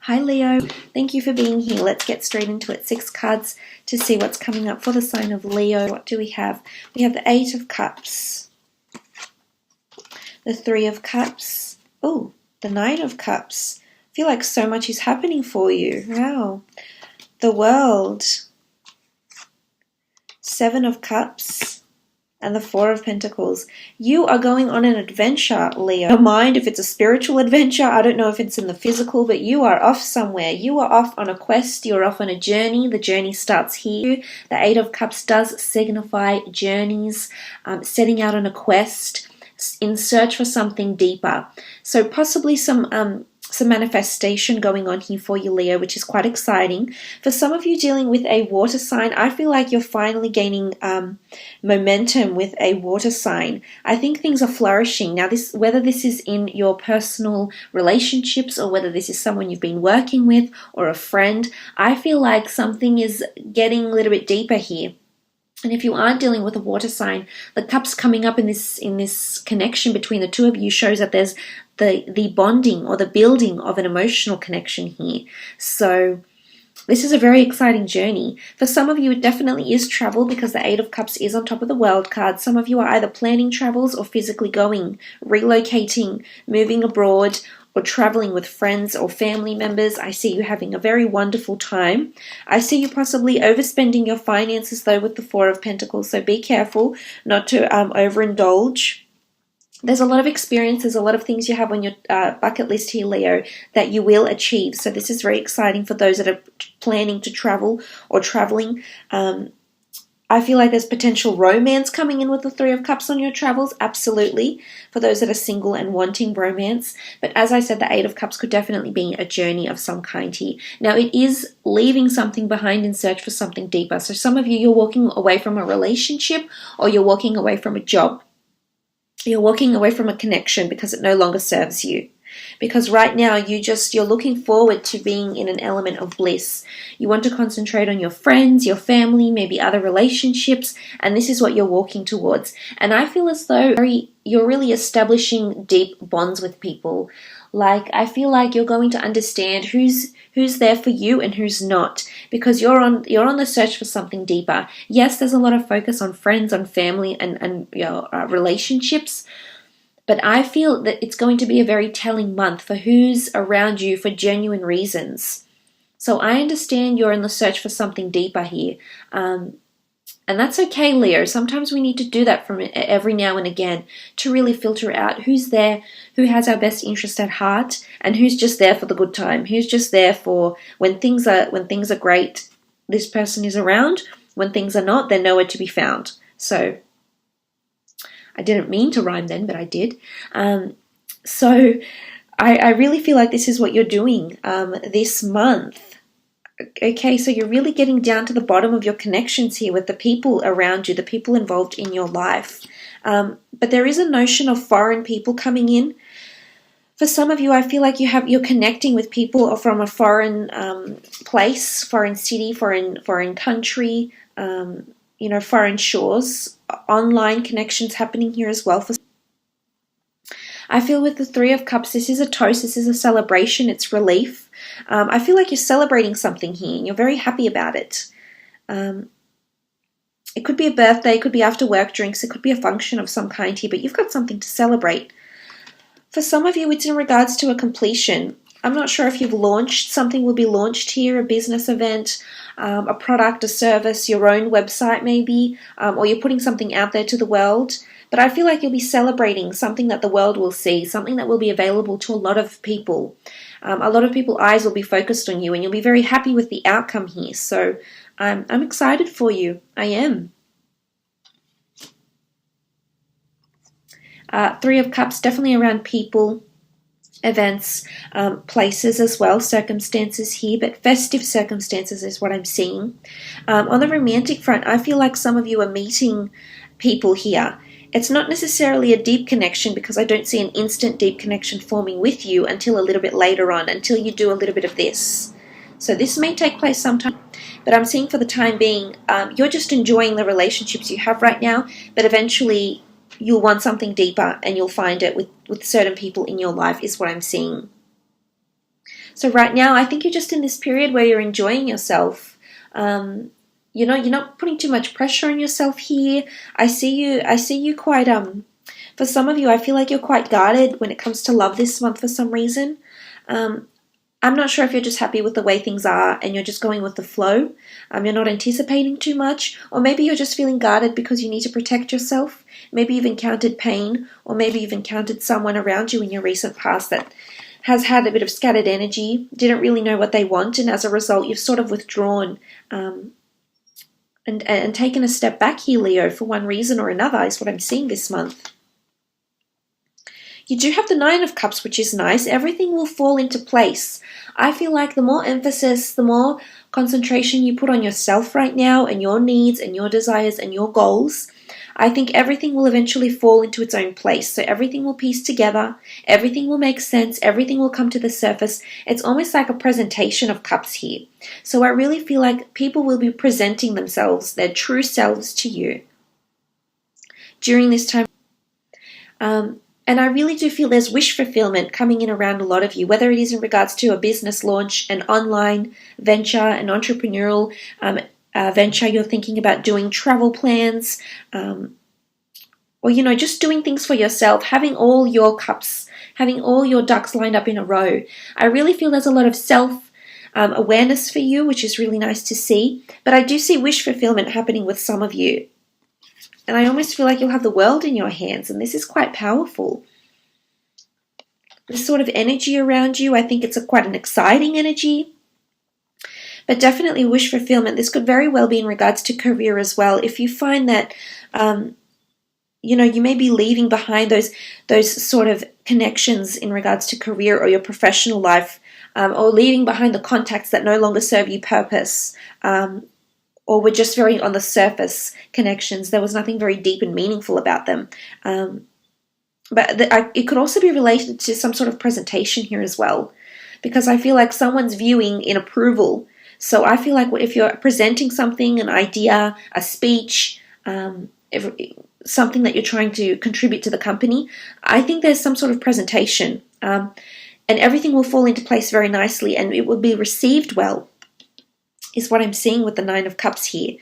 Hi Leo, thank you for being here. Let's get straight into it. 6 cards to see what's coming up for the sign of Leo. What do we have? We have the 8 of Cups, the 3 of Cups, oh, the 9 of Cups. I feel like so much is happening for you. Wow. The World, 7 of Cups, and the 4 of Pentacles. You are going on an adventure, Leo. Don't mind if it's a spiritual adventure. I don't know if it's in the physical, but you are off somewhere. You are off on a quest. You're off on a journey. The journey starts here. The 8 of Cups does signify journeys, setting out on a quest in search for something deeper. So possibly some manifestation going on here for you, Leo, which is quite exciting. For some of you dealing with a water sign, I feel like you're finally gaining momentum with a water sign. I think things are flourishing. Now, whether this is in your personal relationships or whether this is someone you've been working with or a friend, I feel like something is getting a little bit deeper here. And if you aren't dealing with a water sign, the cups coming up in this connection between the two of you shows that there's the bonding or the building of an emotional connection here. So this is a very exciting journey. For some of you, it definitely is travel because the 8 of Cups is on top of the World card. Some of you are either planning travels or physically going, relocating, moving abroad, or traveling with friends or family members. I see you having a very wonderful time. I see you possibly overspending your finances though with the 4 of Pentacles, so be careful not to overindulge. There's a lot of experience, there's a lot of things you have on your bucket list here, Leo, that you will achieve. So this is very exciting for those that are planning to travel or traveling. I feel like there's potential romance coming in with the 3 of Cups on your travels, absolutely, for those that are single and wanting romance. But as I said, the 8 of Cups could definitely be a journey of some kind here. Now, it is leaving something behind in search for something deeper. So some of you, you're walking away from a relationship or you're walking away from a job. You're walking away from a connection because it no longer serves you. Because right now you're looking forward to being in an element of bliss. You want to concentrate on your friends, your family, maybe other relationships, and this is what you're walking towards. And I feel as though you're really establishing deep bonds with people. Like, I feel like you're going to understand who's there for you and who's not, because you're on the search for something deeper. Yes, there's a lot of focus on friends, on family, and relationships. But I feel that it's going to be a very telling month for who's around you for genuine reasons. So I understand you're in the search for something deeper here. And that's okay, Leo. Sometimes we need to do that from every now and again to really filter out who's there, who has our best interest at heart, and who's just there for the good time, who's just there for when things are great, this person is around. When things are not, they're nowhere to be found. So I didn't mean to rhyme then, but I did. So I really feel like this is what you're doing this month. Okay, so you're really getting down to the bottom of your connections here with the people around you, the people involved in your life. But there is a notion of foreign people coming in. For some of you, I feel like you're connecting with people from a foreign place, foreign city, foreign country, foreign shores. Online connections happening here as well. I feel with the 3 of Cups, this is a toast, this is a celebration, it's relief. I feel like you're celebrating something here and you're very happy about it. It could be a birthday, it could be after work drinks, it could be a function of some kind here, but you've got something to celebrate. For some of you, it's in regards to a completion. I'm not sure if you've launched, something will be launched here, a business event, a product, a service, your own website maybe, or you're putting something out there to the world. But I feel like you'll be celebrating something that the world will see, something that will be available to a lot of people. A lot of people's eyes will be focused on you and you'll be very happy with the outcome here. So I'm excited for you. I am. 3 of Cups, definitely around people, events, places as well, circumstances here, but festive circumstances is what I'm seeing. On the romantic front, I feel like some of you are meeting people here. It's not necessarily a deep connection because I don't see an instant deep connection forming with you until a little bit later on, until you do a little bit of this. So this may take place sometime, but I'm seeing for the time being, you're just enjoying the relationships you have right now, but eventually you'll want something deeper and you'll find it with certain people in your life is what I'm seeing. So right now, I think you're just in this period where you're enjoying yourself. You know, you're not putting too much pressure on yourself here. I see you quite, for some of you, I feel like you're quite guarded when it comes to love this month for some reason. I'm not sure if you're just happy with the way things are and you're just going with the flow. You're not anticipating too much, or maybe you're just feeling guarded because you need to protect yourself. Maybe you've encountered pain, or maybe you've encountered someone around you in your recent past that has had a bit of scattered energy, didn't really know what they want, and as a result, you've sort of withdrawn and taken a step back here, Leo, for one reason or another, is what I'm seeing this month. You do have the Nine of Cups, which is nice. Everything will fall into place. I feel like the more emphasis, the more concentration you put on yourself right now and your needs and your desires and your goals, I think everything will eventually fall into its own place. So everything will piece together, everything will make sense, everything will come to the surface. It's almost like a presentation of cups here. So I really feel like people will be presenting themselves, their true selves to you during this time. And I really do feel there's wish fulfillment coming in around a lot of you, whether it is in regards to a business launch, an online venture, an entrepreneurial venture you're thinking about doing, travel plans, or, you know, just doing things for yourself, having all your cups, having all your ducks lined up in a row. I really feel there's a lot of self-awareness for you, which is really nice to see. But I do see wish fulfillment happening with some of you. And I almost feel like you'll have the world in your hands, and this is quite powerful. This sort of energy around you, I think it's quite an exciting energy. But definitely wish fulfillment. This could very well be in regards to career as well. If you find that, you know, you may be leaving behind those sort of connections in regards to career or your professional life, or leaving behind the contacts that no longer serve you purpose, or were just very on the surface connections. There was nothing very deep and meaningful about them. But it could also be related to some sort of presentation here as well, because I feel like someone's viewing in approval. So I feel like if you're presenting something, an idea, a speech, something that you're trying to contribute to the company, I think there's some sort of presentation, and everything will fall into place very nicely, and it will be received well, is what I'm seeing with the Nine of Cups here.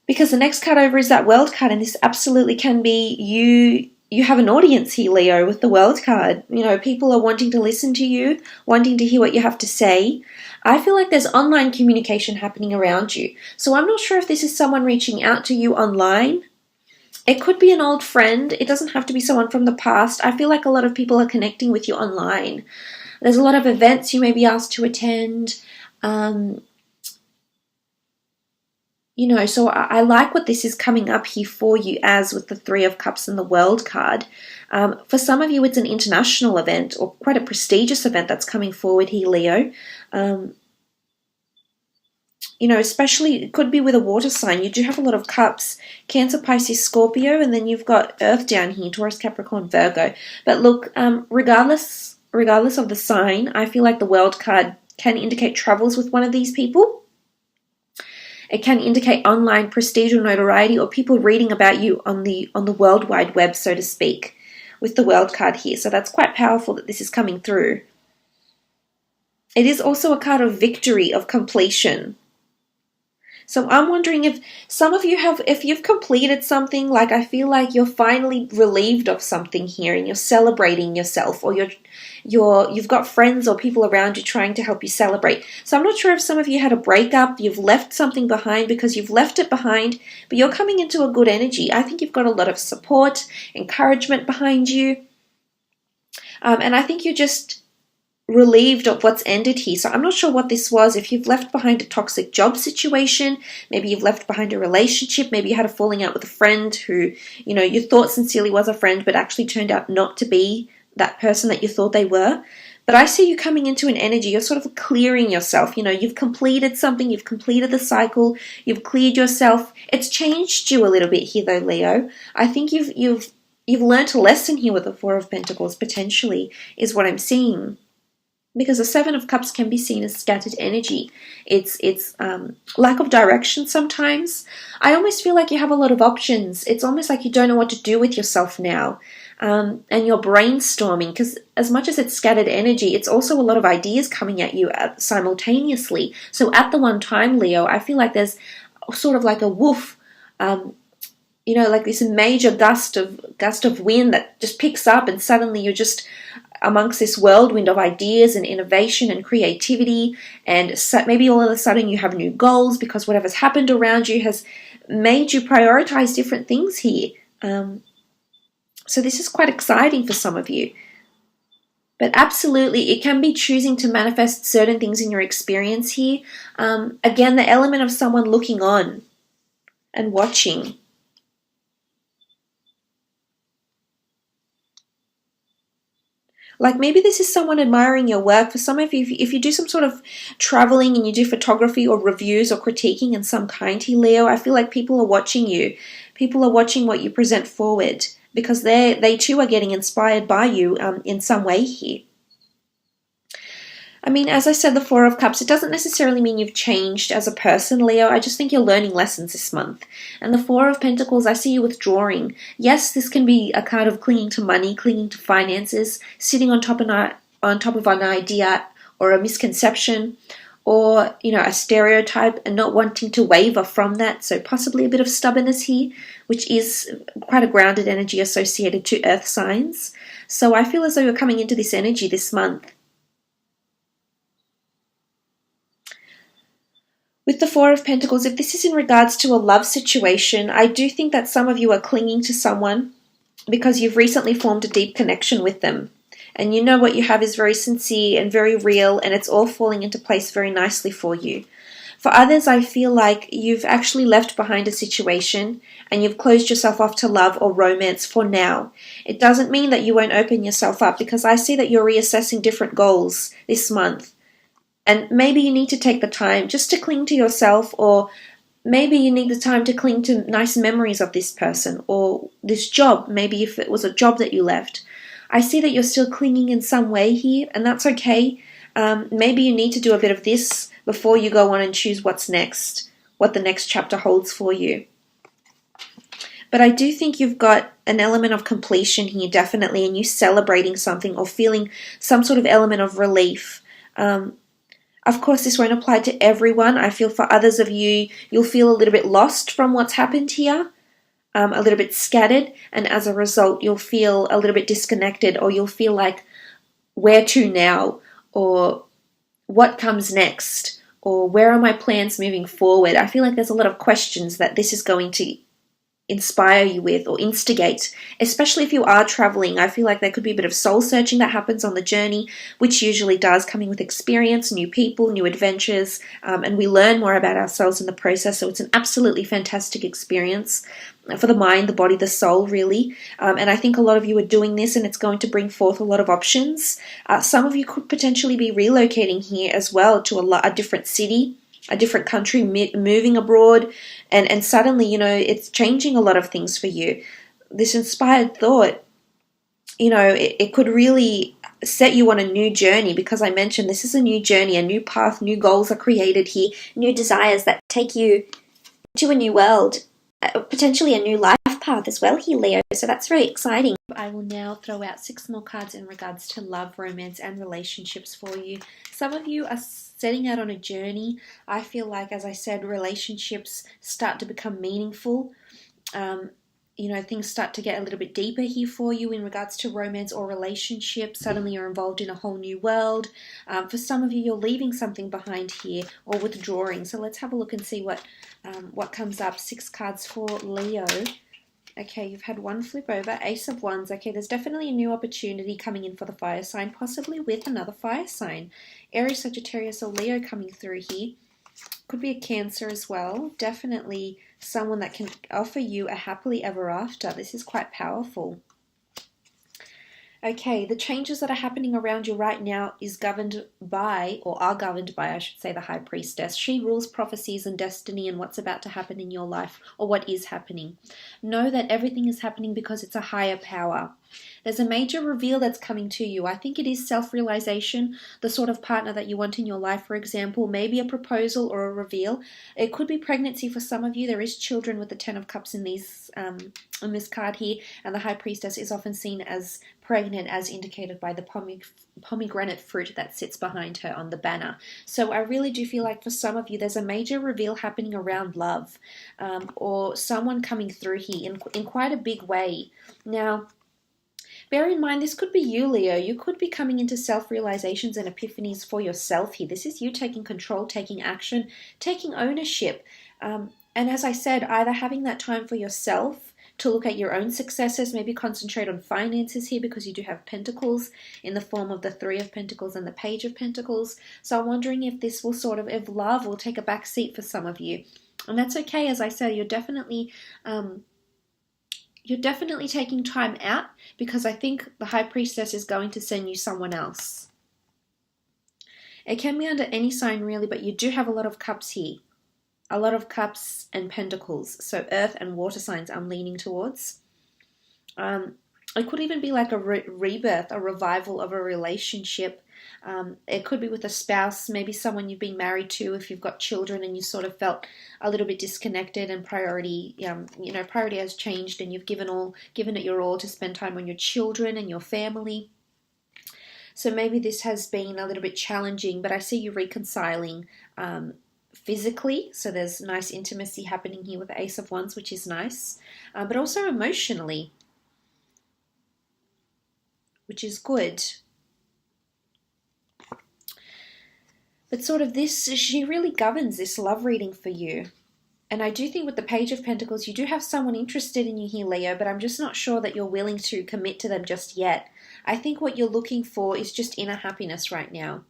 Because the next card over is that World card, and this absolutely can be you have an audience here, Leo, with the World card. You know, people are wanting to listen to you, wanting to hear what you have to say. I feel like there's online communication happening around you. So I'm not sure if this is someone reaching out to you online. It could be an old friend. It doesn't have to be someone from the past. I feel like a lot of people are connecting with you online. There's a lot of events you may be asked to attend. You know, so I like what this is coming up here for you as with the Three of Cups and the World card. For some of you, it's an international event or quite a prestigious event that's coming forward here, Leo. You know, especially it could be with a water sign. You do have a lot of cups, Cancer, Pisces, Scorpio, and then you've got Earth down here, Taurus, Capricorn, Virgo. But look, regardless of the sign, I feel like the World card can indicate travels with one of these people. It can indicate online prestige or notoriety, or people reading about you on the World Wide Web, so to speak, with the World card here. So that's quite powerful that this is coming through. It is also a card of victory, of completion. So I'm wondering if some of you if you've completed something, like I feel like you're finally relieved of something here and you're celebrating yourself, or you've got friends or people around you trying to help you celebrate. So I'm not sure if some of you had a breakup, you've left something behind because you've left it behind, but you're coming into a good energy. I think you've got a lot of support, encouragement behind you. And I think you're just relieved of what's ended here. So I'm not sure what this was. If you've left behind a toxic job situation, maybe you've left behind a relationship, maybe you had a falling out with a friend who, you know, you thought sincerely was a friend but actually turned out not to be that person that you thought they were. But I see you coming into an energy, you're sort of clearing yourself. You know, you've completed something, you've completed the cycle, you've cleared yourself. It's changed you a little bit here though, Leo. I think you've learnt a lesson here with the Four of Pentacles, potentially, is what I'm seeing. Because the Seven of Cups can be seen as scattered energy. It's lack of direction sometimes. I almost feel like you have a lot of options. It's almost like you don't know what to do with yourself now. and you're brainstorming, because as much as it's scattered energy, it's also a lot of ideas coming at you simultaneously. So at the one time, Leo, I feel like there's sort of like a woof, like this major gust of wind that just picks up, and suddenly you're just amongst this whirlwind of ideas and innovation and creativity, and so maybe all of a sudden you have new goals because whatever's happened around you has made you prioritize different things here. So this is quite exciting for some of you. But absolutely, it can be choosing to manifest certain things in your experience here. Again, the element of someone looking on and watching. Like maybe this is someone admiring your work. For some of you, if you do some sort of traveling and you do photography or reviews or critiquing in some kind here, Leo, I feel like people are watching you. People are watching what you present forward, because they too are getting inspired by you in some way here. I mean, as I said, the Four of Cups, it doesn't necessarily mean you've changed as a person, Leo. I just think you're learning lessons this month. And the Four of Pentacles, I see you withdrawing. Yes, this can be a kind of clinging to money, clinging to finances, sitting on top of an idea or a misconception, or, a stereotype, and not wanting to waver from that. So possibly a bit of stubbornness here, which is quite a grounded energy associated to earth signs. So I feel as though you're coming into this energy this month. With the Four of Pentacles, if this is in regards to a love situation, I do think that some of you are clinging to someone because you've recently formed a deep connection with them. And you know what you have is very sincere and very real, and it's all falling into place very nicely for you. For others, I feel like you've actually left behind a situation and you've closed yourself off to love or romance for now. It doesn't mean that you won't open yourself up, because I see that you're reassessing different goals this month. And maybe you need to take the time just to cling to yourself, or maybe you need the time to cling to nice memories of this person or this job, maybe if it was a job that you left. I see that you're still clinging in some way here, and that's okay. Maybe you need to do a bit of this before you go on and choose what's next, what the next chapter holds for you. But I do think you've got an element of completion here, definitely, and you celebrating something or feeling some sort of element of relief. Of course, this won't apply to everyone. I feel for others of you, you'll feel a little bit lost from what's happened here, a little bit scattered, and as a result, you'll feel a little bit disconnected, or you'll feel like, where to now, or what comes next, or where are my plans moving forward? I feel like there's a lot of questions that this is going to inspire you with or instigate, especially if you are traveling. I feel like there could be a bit of soul searching that happens on the journey, which usually does, coming with experience, new people, new adventures, and we learn more about ourselves in the process. So it's an absolutely fantastic experience for the mind, the body, the soul, really. And I think a lot of you are doing this, and it's going to bring forth a lot of options. Some of you could potentially be relocating here as well to a different city, a different country, moving abroad, and suddenly, it's changing a lot of things for you. This inspired thought, it could really set you on a new journey, because I mentioned this is a new journey, a new path, new goals are created here, new desires that take you to a new world, potentially a new life path as well here, Leo. So that's very exciting. I will now throw out 6 more cards in regards to love, romance, and relationships for you. Some of you are setting out on a journey. I feel like, as I said, relationships start to become meaningful. Things start to get a little bit deeper here for you in regards to romance or relationships. Suddenly you're involved in a whole new world. For some of you, you're leaving something behind here or withdrawing. So let's have a look and see what comes up. 6 cards for Leo. Okay, you've had 1 flip over, Ace of Wands. Okay, there's definitely a new opportunity coming in for the fire sign, possibly with another fire sign. Aries, Sagittarius, or Leo coming through here. Could be a Cancer as well. Definitely someone that can offer you a happily ever after. This is quite powerful. Okay, the changes that are happening around you right now are governed by, I should say, the High Priestess. She rules prophecies and destiny and what's about to happen in your life, or what is happening. Know that everything is happening because it's a higher power. There's a major reveal that's coming to you. I think it is self-realization, the sort of partner that you want in your life, for example, maybe a proposal or a reveal. It could be pregnancy for some of you. There is children with the Ten of Cups in these on this card here, and the High Priestess is often seen as pregnant, as indicated by the pomegranate fruit that sits behind her on the banner. So I really do feel like for some of you, there's a major reveal happening around love, or someone coming through here in quite a big way. Now, bear in mind, this could be you, Leo. You could be coming into self-realizations and epiphanies for yourself here. This is you taking control, taking action, taking ownership. And as I said, either having that time for yourself to look at your own successes, maybe concentrate on finances here because you do have Pentacles in the form of the Three of Pentacles and the Page of Pentacles. So I'm wondering if this will sort of, if love will take a back seat for some of you. And that's okay. As I said, you're definitely taking time out, because I think the High Priestess is going to send you someone else. It can be under any sign really, but you do have a lot of cups here. A lot of cups and pentacles. So earth and water signs I'm leaning towards. It could even be like a rebirth, a revival of a relationship. It could be with a spouse, maybe someone you've been married to if you've got children and you sort of felt a little bit disconnected, and priority has changed, and you've given it your all to spend time on your children and your family. So maybe this has been a little bit challenging, but I see you reconciling physically. So there's nice intimacy happening here with the Ace of Wands, which is nice, but also emotionally, which is good. But sort of this, she really governs this love reading for you. And I do think with the Page of Pentacles, you do have someone interested in you here, Leo, but I'm just not sure that you're willing to commit to them just yet. I think what you're looking for is just inner happiness right now.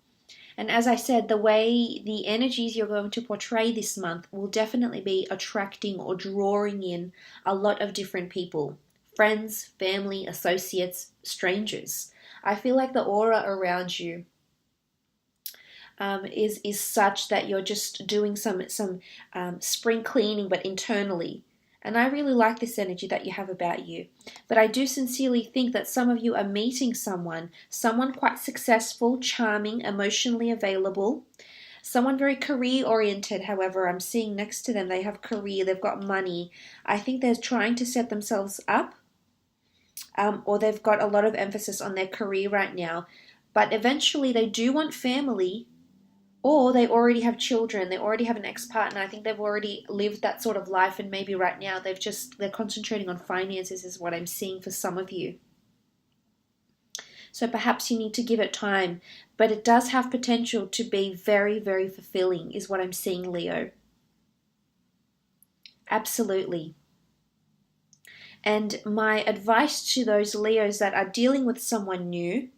And as I said, the way the energies you're going to portray this month will definitely be attracting or drawing in a lot of different people. Friends, family, associates, strangers. I feel like the aura around you is such that you're just doing some spring cleaning, but internally. And I really like this energy that you have about you. But I do sincerely think that some of you are meeting someone quite successful, charming, emotionally available, someone very career-oriented. However, I'm seeing next to them, they have career, they've got money. I think they're trying to set themselves up, or they've got a lot of emphasis on their career right now. But eventually they do want family, or they already have children, they already have an ex-partner. I think they've already lived that sort of life, and maybe right now they're concentrating on finances is what I'm seeing for some of you. So perhaps you need to give it time, but it does have potential to be very, very fulfilling is what I'm seeing, Leo. Absolutely. And my advice to those Leos that are dealing with someone new,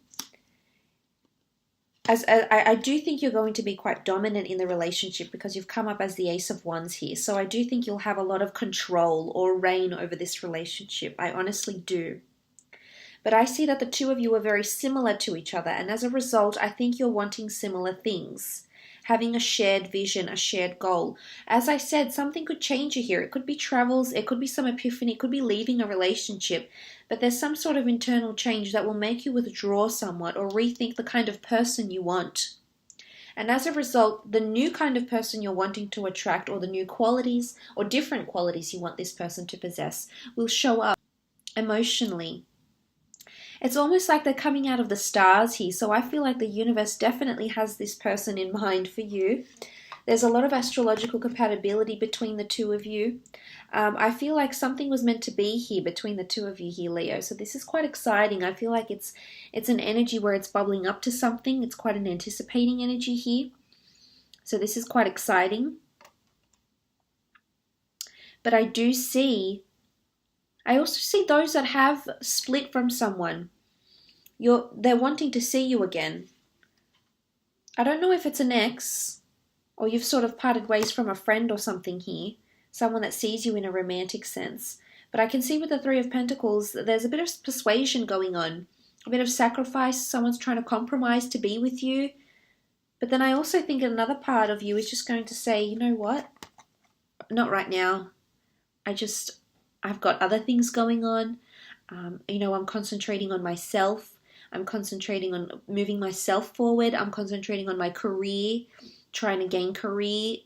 I do think you're going to be quite dominant in the relationship because you've come up as the Ace of Wands here. So I do think you'll have a lot of control or reign over this relationship. I honestly do. But I see that the two of you are very similar to each other. And as a result, I think you're wanting similar things. Having a shared vision, a shared goal. As I said, something could change you here. It could be travels, it could be some epiphany, it could be leaving a relationship. But there's some sort of internal change that will make you withdraw somewhat or rethink the kind of person you want. And as a result, the new kind of person you're wanting to attract, or the new qualities or different qualities you want this person to possess, will show up emotionally. It's almost like they're coming out of the stars here. So I feel like the universe definitely has this person in mind for you. There's a lot of astrological compatibility between the two of you. I feel like something was meant to be here between the two of you here, Leo. So this is quite exciting. I feel like it's an energy where it's bubbling up to something. It's quite an anticipating energy here. So this is quite exciting. But I also see those that have split from someone. They're wanting to see you again. I don't know if it's an ex, or you've sort of parted ways from a friend or something here. Someone that sees you in a romantic sense. But I can see with the Three of Pentacles, there's a bit of persuasion going on. A bit of sacrifice. Someone's trying to compromise to be with you. But then I also think another part of you is just going to say, you know what? Not right now. I've got other things going on. You know, I'm concentrating on myself. I'm concentrating on moving myself forward. I'm concentrating on my career, trying to gain career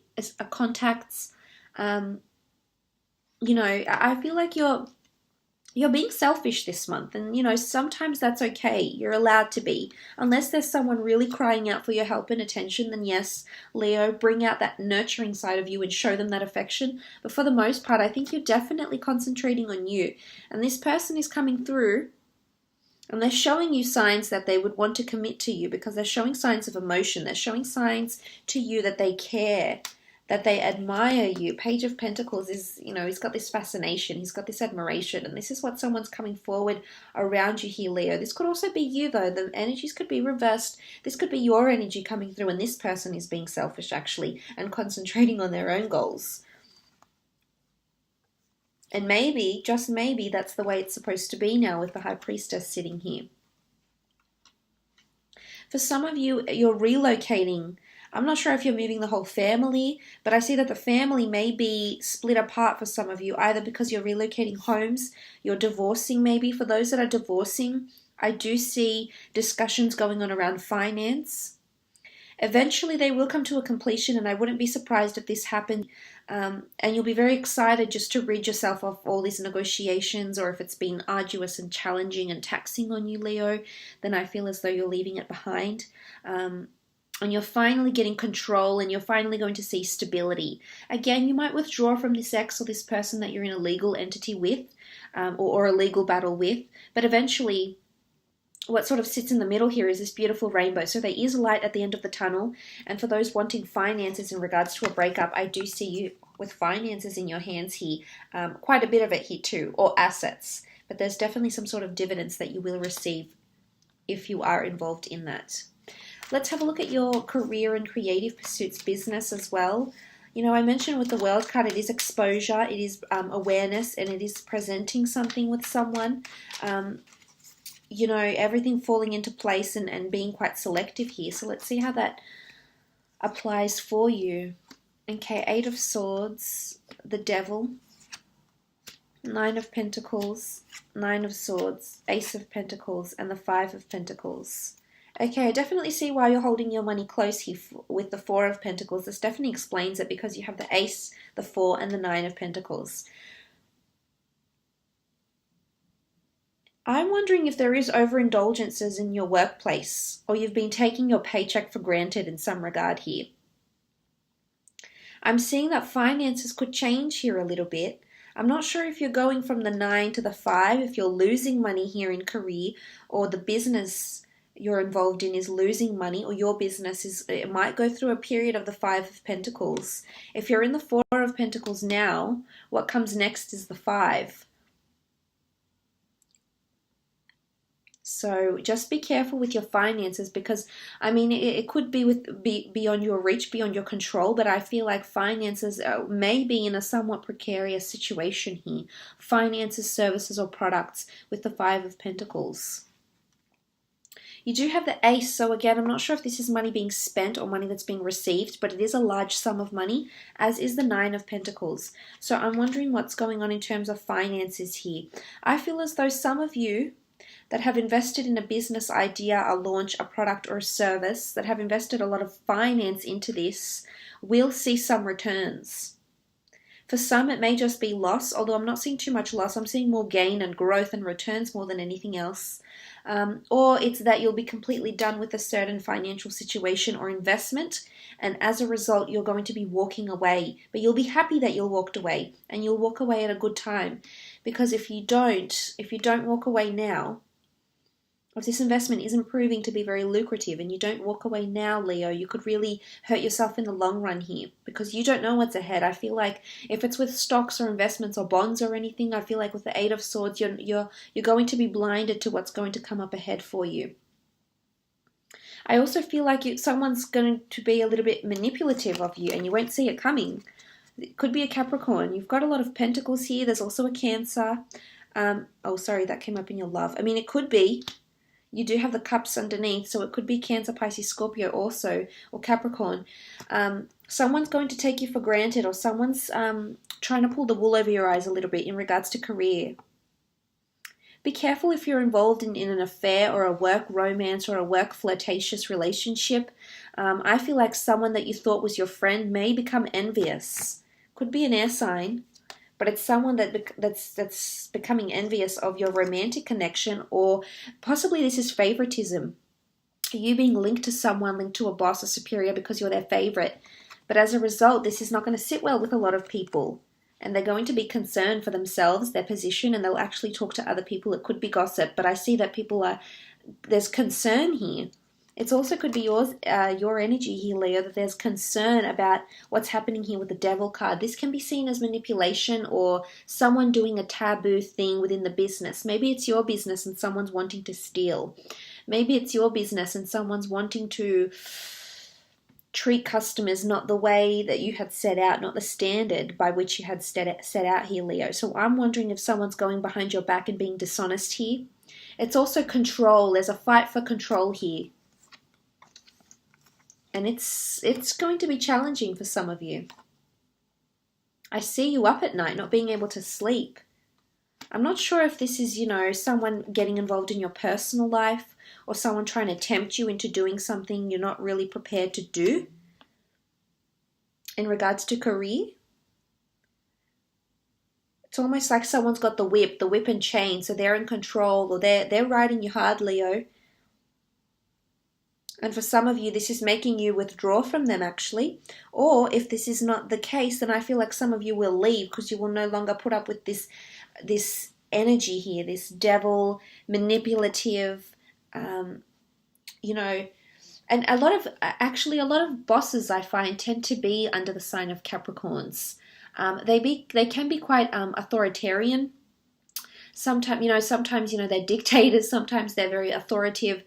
contacts. You know, I feel like you're being selfish this month, and you know, sometimes that's okay. You're allowed to be. Unless there's someone really crying out for your help and attention, then yes, Leo, bring out that nurturing side of you and show them that affection. But for the most part, I think you're definitely concentrating on you. And this person is coming through, and they're showing you signs that they would want to commit to you, because they're showing signs of emotion. They're showing signs to you that they care, that they admire you. Page of Pentacles is, you know, he's got this fascination, he's got this admiration, and this is what someone's coming forward around you here, Leo. This could also be you, though. The energies could be reversed. This could be your energy coming through, and this person is being selfish, actually, and concentrating on their own goals. And maybe, just maybe, that's the way it's supposed to be now with the High Priestess sitting here. For some of you, you're relocating. I'm not sure if you're moving the whole family, but I see that the family may be split apart for some of you, either because you're relocating homes, you're divorcing maybe. For those that are divorcing, I do see discussions going on around finance. Eventually they will come to a completion, and I wouldn't be surprised if this happened. And you'll be very excited just to rid yourself of all these negotiations, or if it's been arduous and challenging and taxing on you, Leo, then I feel as though you're leaving it behind. And you're finally getting control, and you're finally going to see stability. Again, you might withdraw from this ex or this person that you're in a legal entity with, or a legal battle with, but eventually what sort of sits in the middle here is this beautiful rainbow. So there is light at the end of the tunnel. And for those wanting finances in regards to a breakup, I do see you with finances in your hands here. Quite a bit of it here too, or assets. But there's definitely some sort of dividends that you will receive if you are involved in that. Let's have a look at your career and creative pursuits, business as well. You know, I mentioned with the World card, it is exposure, it is awareness, and it is presenting something with someone. You know, everything falling into place and being quite selective here. So let's see how that applies for you. Okay, 8 of Swords, the Devil, 9 of Pentacles, 9 of Swords, Ace of Pentacles, and the 5 of Pentacles. Okay, I definitely see why you're holding your money close here with the 4 of Pentacles. This definitely explains it, because you have the Ace, the 4, and the 9 of Pentacles. I'm wondering if there is overindulgences in your workplace, or you've been taking your paycheck for granted in some regard here. I'm seeing that finances could change here a little bit. I'm not sure if you're going from the 9 to the 5, if you're losing money here in career, or the business you're involved in is losing money, or your business it might go through a period of the 5 of Pentacles. If you're in the 4 of Pentacles now, what comes next is the 5. So just be careful with your finances, because I mean it could be beyond your reach, beyond your control, but I feel like finances may be in a somewhat precarious situation here. Finances, services, or products with the 5 of Pentacles. You do have the Ace, so again, I'm not sure if this is money being spent or money that's being received, but it is a large sum of money, as is the 9 of Pentacles. So I'm wondering what's going on in terms of finances here. I feel as though some of you that have invested in a business idea, a launch, a product, or a service, that have invested a lot of finance into this, will see some returns. For some, it may just be loss, although I'm not seeing too much loss. I'm seeing more gain and growth and returns more than anything else. Or it's that you'll be completely done with a certain financial situation or investment, and as a result, you're going to be walking away. But you'll be happy that you walked away, and you'll walk away at a good time. Because if you don't walk away now, if this investment isn't proving to be very lucrative and you don't walk away now, Leo, you could really hurt yourself in the long run here, because you don't know what's ahead. I feel like if it's with stocks or investments or bonds or anything, I feel like with the 8 of Swords, you're going to be blinded to what's going to come up ahead for you. I also feel like someone's going to be a little bit manipulative of you, and you won't see it coming. It could be a Capricorn. You've got a lot of Pentacles here. There's also a Cancer. Oh, sorry, that came up in your love. I mean, it could be. You do have the cups underneath, so it could be Cancer, Pisces, Scorpio also, or Capricorn. Someone's going to take you for granted, or someone's trying to pull the wool over your eyes a little bit in regards to career. Be careful if you're involved in an affair or a work romance or a work flirtatious relationship. I feel like someone that you thought was your friend may become envious. Could be an air sign, but it's someone that's becoming envious of your romantic connection, or possibly this is favoritism. You being linked to someone, linked to a boss or superior because you're their favorite. But as a result, this is not going to sit well with a lot of people. And they're going to be concerned for themselves, their position, and they'll actually talk to other people. It could be gossip, but I see that there's concern here. It also could be your energy here, Leo, that there's concern about what's happening here with the Devil card. This can be seen as manipulation or someone doing a taboo thing within the business. Maybe it's your business and someone's wanting to steal. Maybe it's your business and someone's wanting to treat customers not the way that you had set out, not the standard by which you had set out here, Leo. So I'm wondering if someone's going behind your back and being dishonest here. It's also control. There's a fight for control here. And it's going to be challenging for some of you. I see you up at night, not being able to sleep. I'm not sure if this is, someone getting involved in your personal life or someone trying to tempt you into doing something you're not really prepared to do. In regards to career, it's almost like someone's got the whip and chain, so they're in control, or they're riding you hard, Leo. And for some of you, this is making you withdraw from them, actually. Or if this is not the case, then I feel like some of you will leave because you will no longer put up with this energy here, this devil, manipulative, and a lot of bosses I find tend to be under the sign of Capricorns. They can be quite authoritarian. Sometimes they're dictators. Sometimes they're very authoritative.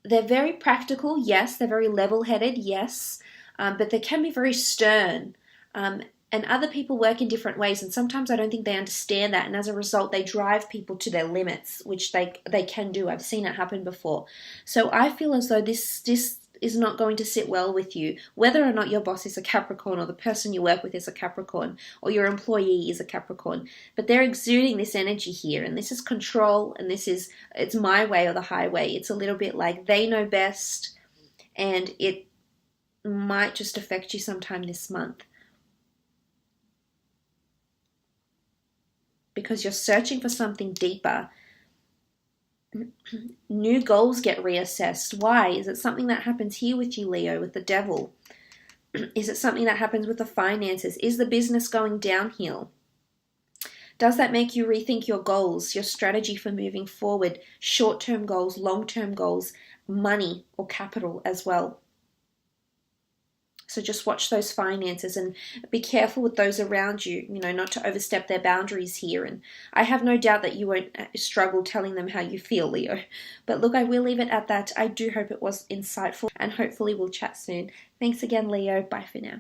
They're very practical, yes. They're very level-headed, yes. But they can be very stern. And other people work in different ways, and sometimes I don't think they understand that, and as a result, they drive people to their limits, which they can do. I've seen it happen before. So I feel as though this is not going to sit well with you, whether or not your boss is a Capricorn, or the person you work with is a Capricorn, or your employee is a Capricorn. But they're exuding this energy here, and this is control, and it's my way or the highway. It's a little bit like they know best, and it might just affect you sometime this month. Because you're searching for something deeper. New goals get reassessed. Why? Is it something that happens here with you, Leo, with the devil? Is it something that happens with the finances? Is the business going downhill? Does that make you rethink your goals, your strategy for moving forward, short-term goals, long-term goals, money or capital as well? So just watch those finances and be careful with those around you, not to overstep their boundaries here. And I have no doubt that you won't struggle telling them how you feel, Leo. But look, I will leave it at that. I do hope it was insightful, and hopefully we'll chat soon. Thanks again, Leo. Bye for now.